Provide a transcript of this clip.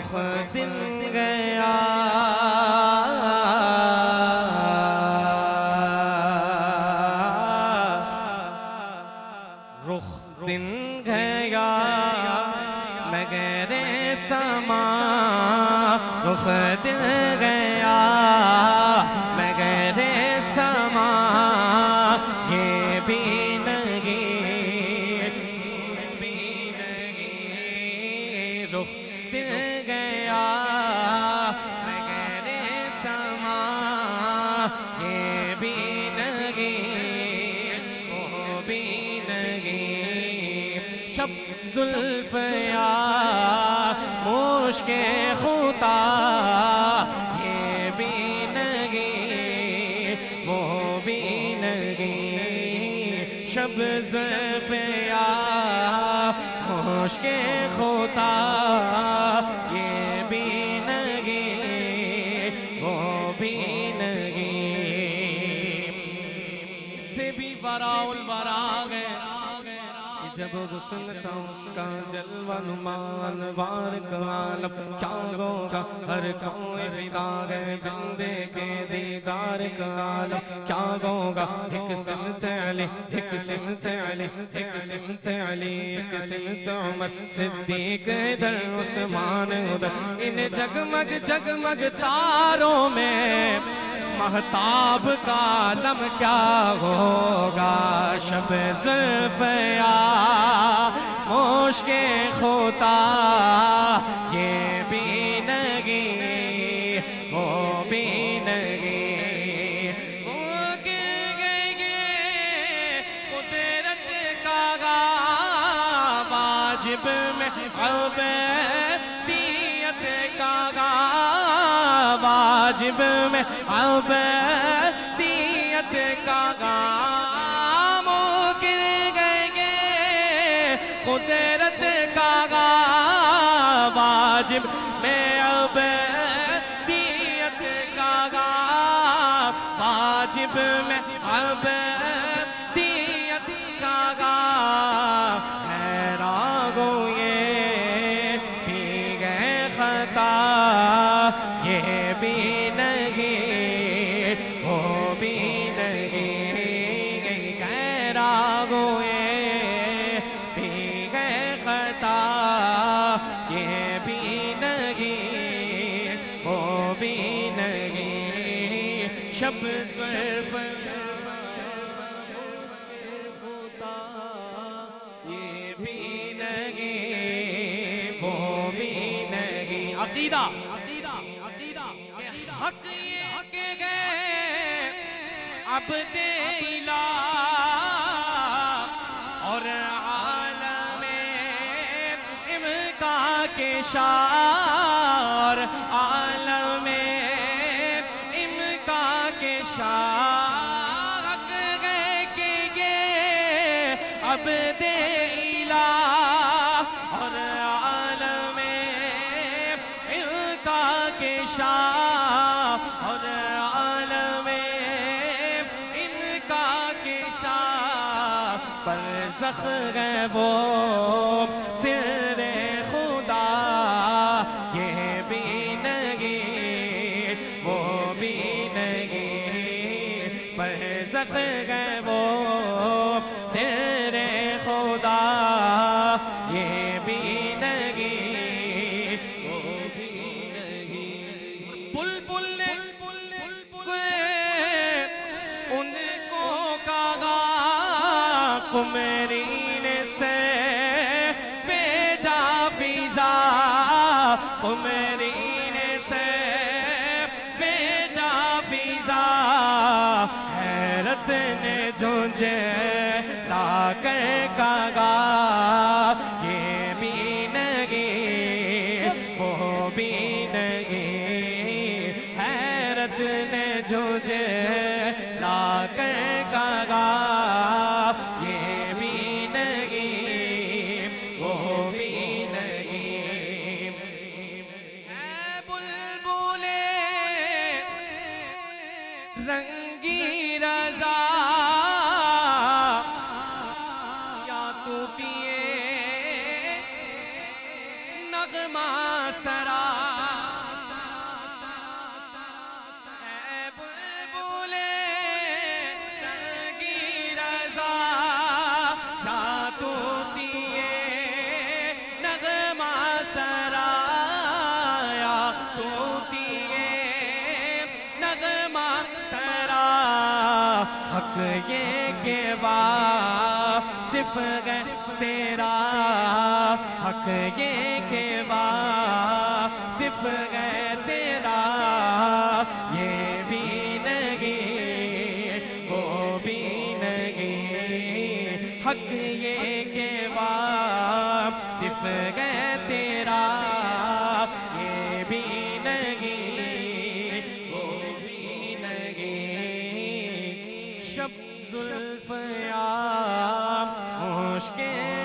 रुख दिन गया रुख दिन गया मगरे समा रुख दिन गया मगरे समा ये भी नहीं रुख दिन गया मगरे समा ये भी नहीं वो भी नहीं शब जुल्फ़या मुश्के खुदा ये भी नहीं वो भी नहीं शब जुल्फ़या मुश्के खुदा ये भी नहीं वो भी नहीं इससे भी बराउल बरा गए जब गुस्लता उसका जलवा नुमान वार का आलम क्या होगा हर कोई फिदा गए बंदे के दीदार का आलम क्या होगा एक सिमत अली एक सिमत अली एक सिमत अली एक सिमत उमर सिद्दीक इधर उस्मान उधर इन जगमग जगमग तारों में महताब का आलम क्या होगा शब जुल्फ़या मुश्के खुदा ये भी नहीं वो भी नहीं वो गिर गए कुदरत का वाजिब में अबदियत का वाजिब में अबदियत का गाम गिर गए कुदरत का वाजिब में अबदियत का वाजिब में अबदियत का हैरान ये भी गए खता ये भी नहीं वो भी नहीं गैरा गोए भी गए खता ये भी नहीं वो भी नहीं शब ज़ुल्फ़ खुदा ये भी नहीं वो भी नहीं अक़ीदा हक ये के गए अब दे इला और आलमे इमका के शार आलमे इमका के शार हक गए के ये अब दे इला और आलमे इमका के शार और आलमे इनका के शाह बरज़ख है वो सिरे खुदा ये भी नहीं वो भी नहीं बरज़ख है वो सिरे खुदा ये भी नहीं वो भी नहीं बुलबुल ने उनको कहा कुमरीन से भेजा फिजा कुमरीन से भेजा फिजा हैरत ने झुंझे लाकर कहा ये भी नहीं वो भी नहीं हैरत ने झुंझे लाकर कहा ये भी नहीं वो भी नहीं बुलबुले रंगी रजा या तू पिए नगमा सरा हक ये के सिर्फ है तेरा, हक ये के सिर्फ है तेरा, ये भी नहीं वो भी नहीं, हक ये के सिर्फ है तेरा, ये भी नहीं वो भी नहीं। शब जुल्फ़ या मुश्किल